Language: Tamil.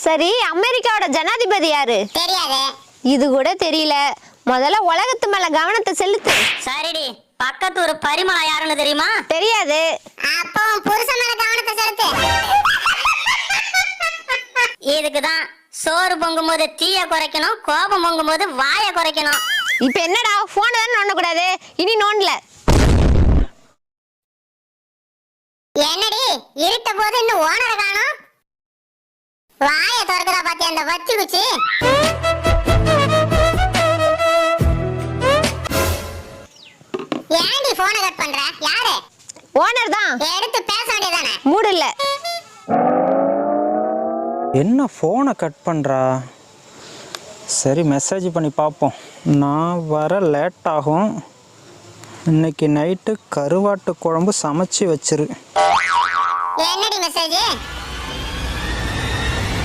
சரி, அமெரிக்காவோட ஜனாதிபதி யாரு? தெரியாது. இது கூட தெரியல. முதல்ல உலகத்து மேல கவனத்தை செலுத்து. சரிடி, பக்கத்து ஒரு பரிமளா யாருன்னு தெரியுமா? தெரியாது. அப்போ புருஷன் மேல கவனத்தை செலுத்து. இதுக்குதான் சோறு பொங்கும் போது தீய குறைக்கணும், கோபம் பொங்கும் போது வாயை குறைக்கணும். இப்ப என்னடா, போன் தானே நோண்ட கூடாது, இனி நோண்டல. என்னடி இருட்ட போது இன்னும் ஓனரை காணோம்? வாயை திறக்கிறா பாத்தியா அந்த வச்சு குச்சி? ஏன்டி போனை கட் பண்ற? யாரு? ஓனர் தான். எடுத்து பேச வேண்டியதானே? மூடு இல்ல. என்ன ஃபோனை கட் பண்ணுறா? சரி, மெசேஜ் பண்ணி பார்ப்போம். நான் வர லேட் ஆகும், இன்னைக்கு நைட்டு கருவாட்டு குழம்பு சமைச்சு வச்சிரு. என்னடி மெசேஜ்?